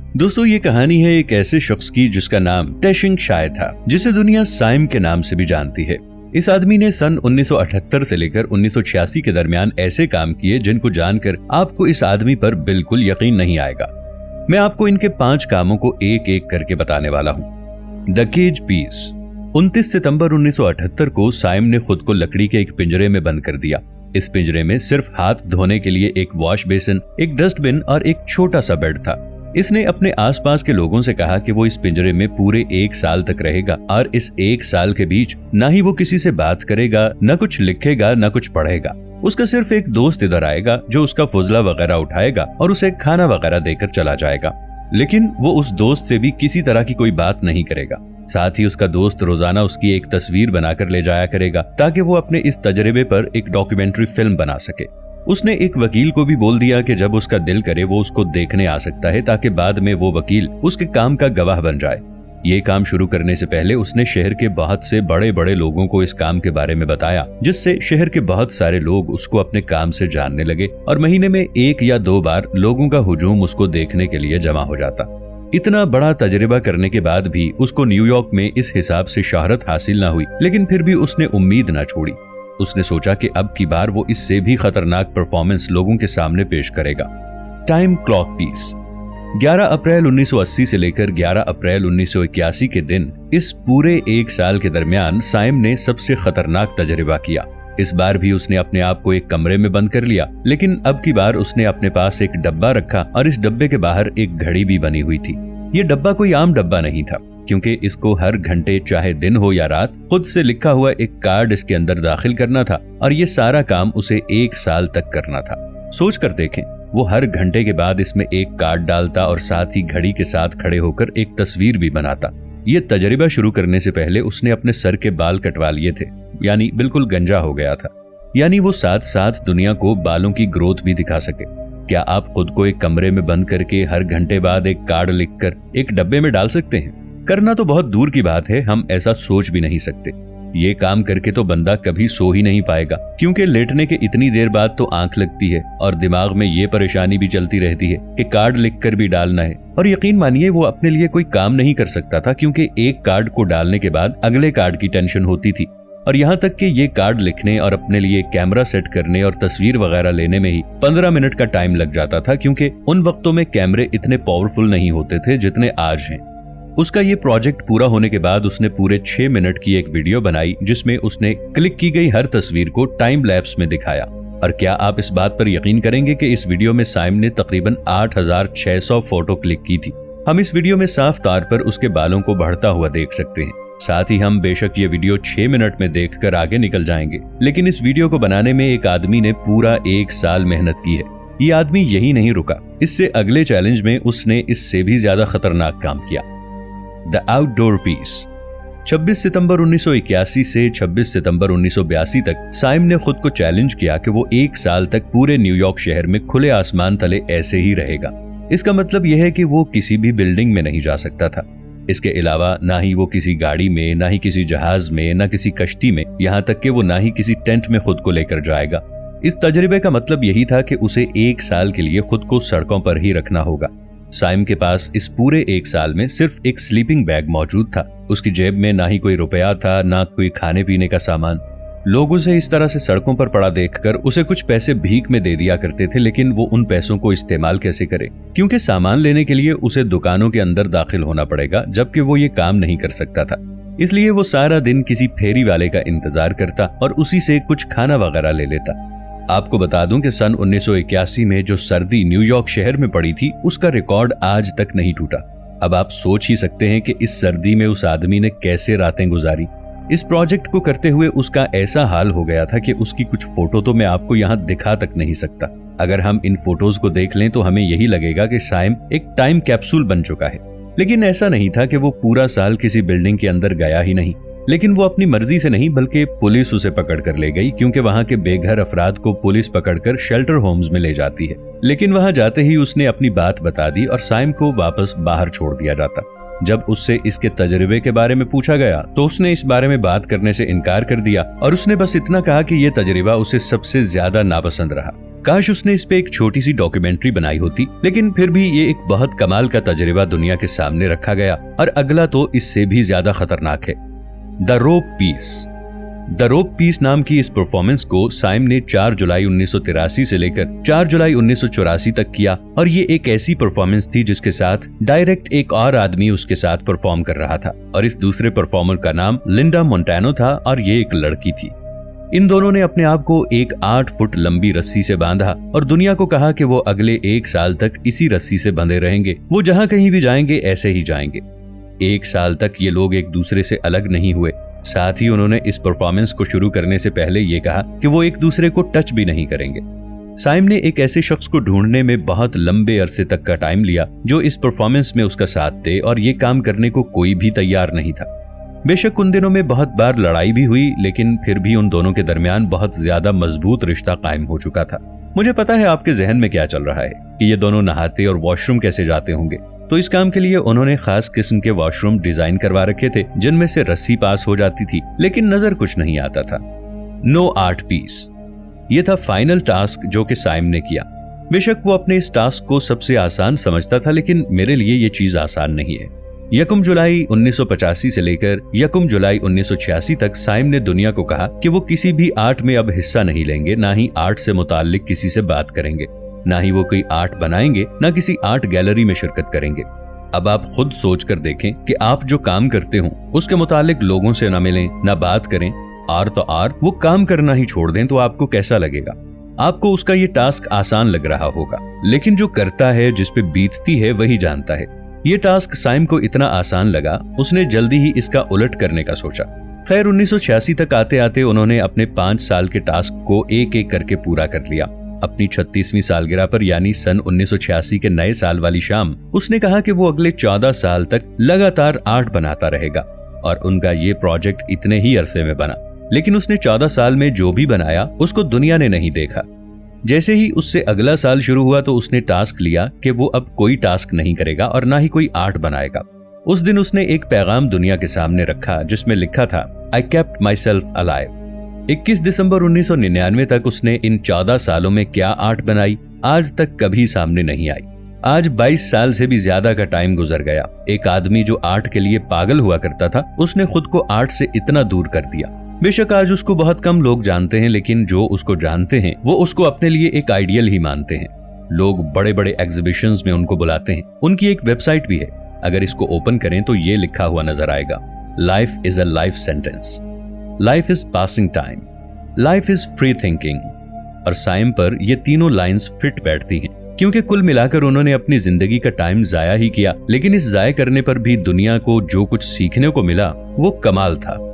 दोस्तों, ये कहानी है एक ऐसे शख्स की जिसका नाम टेशिंग शाय था, जिसे दुनिया साइम के नाम से भी जानती है। इस आदमी ने सन 1978 से लेकर 1986 के दरमियान ऐसे काम किए जिनको जानकर आपको इस आदमी पर बिल्कुल यकीन नहीं आएगा। मैं आपको इनके 5 कामों को एक एक करके बताने वाला हूँ। The cage piece. 29 सितंबर 1978 को साइम ने खुद को लकड़ी के एक पिंजरे में बंद कर दिया। इस पिंजरे में सिर्फ हाथ धोने के लिए एक वॉश बेसिन, एक डस्टबिन और एक छोटा सा बेड था। इसने अपने आसपास के लोगों से कहा कि वो इस पिंजरे में पूरे 1 साल तक रहेगा और इस 1 साल के बीच ना ही वो किसी से बात करेगा, न कुछ लिखेगा, न कुछ पढ़ेगा। उसका सिर्फ एक दोस्त इधर आएगा जो उसका फुजला वगैरह उठाएगा और उसे खाना वगैरह देकर चला जाएगा। लेकिन वो उस दोस्त से भी किसी तरह की कोई बात नहीं करेगा। साथ ही उसका दोस्त रोजाना उसकी एक तस्वीर बनाकर ले जाया करेगा ताकि वो अपने इस तजर्बे पर एक डॉक्यूमेंट्री फिल्म बना सके। उसने एक वकील को भी बोल दिया कि जब उसका दिल करे वो उसको देखने आ सकता है ताकि बाद में वो वकील उसके काम का गवाह बन जाए। ये काम शुरू करने से पहले उसने शहर के बहुत से बड़े बड़े लोगों को इस काम के बारे में बताया, जिससे शहर के बहुत सारे लोग उसको अपने काम से जानने लगे और महीने में 1 या 2 बार लोगों का हुजूम उसको देखने के लिए जमा हो जाता। इतना बड़ा तजर्बा करने के बाद भी उसको न्यूयॉर्क में इस हिसाब से शोहरत हासिल न हुई, लेकिन फिर भी उसने उम्मीद न छोड़ी। उसने सोचा कि अब की बार वो इससे भी खतरनाक परफॉर्मेंस लोगों के सामने पेश करेगा। Time clock piece. 11 अप्रैल 1980 से लेकर 11 अप्रैल 1981 के दिन, इस पूरे 1 साल के दरमियान साइम ने सबसे खतरनाक तजर्बा किया। इस बार भी उसने अपने आप को एक कमरे में बंद कर लिया, लेकिन अब की बार उसने अपने पास एक डब्बा रखा और इस डब्बे के बाहर एक घड़ी भी बनी हुई थी। ये डब्बा कोई आम डब्बा नहीं था, क्योंकि इसको हर घंटे, चाहे दिन हो या रात, खुद से लिखा हुआ एक कार्ड इसके अंदर दाखिल करना था और ये सारा काम उसे 1 साल तक करना था। सोच कर देखें, वो हर घंटे के बाद इसमें एक कार्ड डालता और साथ ही घड़ी के साथ खड़े होकर एक तस्वीर भी बनाता। ये तजर्बा शुरू करने से पहले उसने अपने सर के बाल कटवा लिए थे, यानी बिल्कुल गंजा हो गया था, यानी वो साथ साथ दुनिया को बालों की ग्रोथ भी दिखा सके। क्या आप खुद को एक कमरे में बंद करके हर घंटे बाद एक कार्ड लिखकर एक डब्बे में डाल सकते हैं? करना तो बहुत दूर की बात है, हम ऐसा सोच भी नहीं सकते। ये काम करके तो बंदा कभी सो ही नहीं पाएगा, क्योंकि लेटने के इतनी देर बाद तो आंख लगती है और दिमाग में ये परेशानी भी चलती रहती है कि कार्ड लिखकर भी डालना है। और यकीन मानिए वो अपने लिए कोई काम नहीं कर सकता था, क्योंकि एक कार्ड को डालने के बाद अगले कार्ड की टेंशन होती थी। और यहाँ तक कि ये कार्ड लिखने और अपने लिए कैमरा सेट करने और तस्वीर वगैरह लेने में ही 15 मिनट का टाइम लग जाता था, क्योंकि उन वक्तों में कैमरे इतने पावरफुल नहीं होते थे जितने आज हैं। उसका ये प्रोजेक्ट पूरा होने के बाद उसने पूरे 6 मिनट की एक वीडियो बनाई, जिसमें उसने क्लिक की गई हर तस्वीर को टाइम लैप्स में दिखाया। और क्या आप इस बात पर यकीन करेंगे कि इस वीडियो में साइम ने तकरीबन 8600 फोटो क्लिक की थी। हम इस वीडियो में साफ तौर पर उसके बालों को बढ़ता हुआ देख सकते हैं। साथ ही हम बेशक ये वीडियो 6 मिनट में देखकर आगे निकल जाएंगे, लेकिन इस वीडियो को बनाने में एक आदमी ने पूरा 1 साल मेहनत की है। ये आदमी यही नहीं रुका, इससे अगले चैलेंज में उसने इससे भी ज्यादा खतरनाक काम किया। The outdoor piece. 26 सितंबर 1981 से 26 सितंबर 1982 तक साइम ने खुद को चैलेंज किया कि वो 1 साल तक पूरे न्यूयॉर्क शहर में खुले आसमान तले ऐसे ही रहेगा। इसका मतलब यह है कि वो किसी भी बिल्डिंग में नहीं जा सकता था। इसके अलावा ना ही वो किसी गाड़ी में, ना ही किसी जहाज में, ना किसी कश्ती में, यहाँ तक कि वो ना ही किसी टेंट में खुद को लेकर जाएगा। इस तजर्बे का मतलब यही था कि उसे 1 साल के लिए खुद को सड़कों पर ही रखना होगा। साइम के पास इस पूरे 1 साल में सिर्फ एक स्लीपिंग बैग मौजूद था। उसकी जेब में ना ही कोई रुपया था, ना कोई खाने पीने का सामान। लोग उसे इस तरह से सड़कों पर पड़ा देखकर उसे कुछ पैसे भीख में दे दिया करते थे, लेकिन वो उन पैसों को इस्तेमाल कैसे करे, क्योंकि सामान लेने के लिए उसे दुकानों के अंदर दाखिल होना पड़ेगा, जबकि वो ये काम नहीं कर सकता था। इसलिए वो सारा दिन किसी फेरी वाले का इंतजार करता और उसी से कुछ खाना वगैरह ले लेता। आपको बता दूं कि सन 1981 में जो सर्दी न्यूयॉर्क शहर में पड़ी थी, उसका रिकॉर्ड आज तक नहीं टूटा। अब आप सोच ही सकते हैं कि इस सर्दी में उस आदमी ने कैसे रातें गुजारी। इस प्रोजेक्ट को करते हुए उसका ऐसा हाल हो गया था कि उसकी कुछ फोटो तो मैं आपको यहाँ दिखा तक नहीं सकता। अगर हम इन फोटोज को देख लें तो हमें यही लगेगा कि साइम एक टाइम कैप्सूल बन चुका है। लेकिन ऐसा नहीं था कि वो पूरा साल किसी बिल्डिंग के अंदर गया ही नहीं, लेकिन वो अपनी मर्जी से नहीं बल्कि पुलिस उसे पकड़ कर ले गई, क्योंकि वहाँ के बेघर अफराद को पुलिस पकड़कर शेल्टर होम्स में ले जाती है। लेकिन वहाँ जाते ही उसने अपनी बात बता दी और साइम को वापस बाहर छोड़ दिया जाता। जब उससे इसके तजर्बे के बारे में पूछा गया तो उसने इस बारे में बात करने से इनकार कर दिया और उसने बस इतना कहा कि यह तजर्बा उसे सबसे ज्यादा नापसंद रहा। काश उसने इस पे एक छोटी सी डॉक्यूमेंट्री बनाई होती, लेकिन फिर भी ये एक बहुत कमाल का तजुर्बा दुनिया के सामने रखा गया। और अगला तो इससे भी ज्यादा खतरनाक है, the rope piece. The rope piece नाम की इस परफॉर्मेंस को साइम ने 4 जुलाई 1983 से लेकर 4 जुलाई 1984 तक किया। और ये एक ऐसी परफॉर्मेंस थी जिसके साथ डायरेक्ट एक और आदमी उसके साथ परफॉर्म कर रहा था, और इस दूसरे परफॉर्मर का नाम लिंडा मोंटानो था, और ये एक लड़की थी। इन दोनों ने अपने आप को एक 8 फुट लंबी रस्सी से बांधा और दुनिया को कहा कि वो अगले 1 साल तक इसी रस्सी से बंधे रहेंगे। वो जहां कहीं भी जाएंगे ऐसे ही जाएंगे। 1 साल तक ये लोग एक दूसरे से अलग नहीं हुए। साथ ही उन्होंने इस परफॉर्मेंस को शुरू करने से पहले ये कहा कि वो एक दूसरे को टच भी नहीं करेंगे। साइम ने एक ऐसे शख्स को ढूंढने में बहुत लंबे अरसे तक का टाइम लिया जो इस परफॉर्मेंस में उसका साथ दे, और ये काम करने को कोई भी तैयार नहीं था। बेशक उन दिनों में बहुत बार लड़ाई भी हुई, लेकिन फिर भी उन दोनों के दरमियान बहुत ज्यादा मजबूत रिश्ता कायम हो चुका था। मुझे पता है आपके जहन में क्या चल रहा है कि ये दोनों नहाते और वॉशरूम कैसे जाते होंगे। तो इस काम के लिए उन्होंने खास किस्म के वॉशरूम डिजाइन करवा रखे थे जिनमें से रस्सी पास हो जाती थी, लेकिन नजर कुछ नहीं आता था। नो आर्ट पीस, ये था फाइनल टास्क जो कि साइम ने किया। बेशक वो अपने इस टास्क को सबसे आसान समझता था, लेकिन मेरे लिए ये चीज आसान नहीं है। 1 जुलाई 1985 से लेकर 1 जुलाई 1986 तक साइम ने दुनिया को कहा कि वो किसी भी आर्ट में अब हिस्सा नहीं लेंगे, ना ही आर्ट से मुताल्लिक किसी से बात करेंगे, ना ही वो कोई आर्ट बनाएंगे, ना किसी आर्ट गैलरी में शिरकत करेंगे। अब आप खुद सोच कर देखें कि आप जो काम करते हो उसके मुतालिक लोगों से ना मिलें, ना बात करें, और तो और वो काम करना ही छोड़ दें, तो आपको कैसा लगेगा? आपको उसका ये टास्क आसान लग रहा होगा, लेकिन जो करता है, जिस पे बीतती है, वही जानता है। ये टास्क साइम को इतना आसान लगा, उसने जल्दी ही इसका उलट करने का सोचा। खैर 1986 तक आते आते उन्होंने अपने 5 साल के टास्क को एक एक करके पूरा कर लिया। अपनी 36वीं सालगिरह पर यानी सन 1986 के नए साल वाली शाम उसने कहा कि वो अगले 14 साल तक लगातार आर्ट बनाता रहेगा, और उनका ये प्रोजेक्ट इतने ही अरसे में बना। लेकिन उसने 14 साल में जो भी बनाया उसको दुनिया ने नहीं देखा। जैसे ही उससे अगला साल शुरू हुआ तो उसने टास्क लिया कि वो अब कोई टास्क नहीं करेगा और ना ही कोई आर्ट बनाएगा। उस दिन उसने एक पैगाम दुनिया के सामने रखा जिसमें लिखा था, I kept my self alive. 21 दिसंबर 1999 तक उसने इन 14 सालों में क्या आर्ट बनाई, आज तक कभी सामने नहीं आई। आज 22 साल से भी ज्यादा का टाइम गुजर गया। एक आदमी जो आर्ट के लिए पागल हुआ करता था, उसने खुद को आर्ट से इतना दूर कर दिया। बेशक आज उसको बहुत कम लोग जानते हैं, लेकिन जो उसको जानते हैं वो उसको अपने लिए एक आइडियल ही मानते हैं। लोग बड़े बड़े एग्जीबिशंस में उनको बुलाते हैं। उनकी एक वेबसाइट भी है, अगर इसको ओपन करें तो ये लिखा हुआ नजर आएगा, life is a life sentence, life is passing time, life is free thinking. और साइम पर ये तीनों लाइंस फिट बैठती हैं, क्योंकि कुल मिलाकर उन्होंने अपनी जिंदगी का टाइम जाया ही किया, लेकिन इस जाया करने पर भी दुनिया को जो कुछ सीखने को मिला वो कमाल था।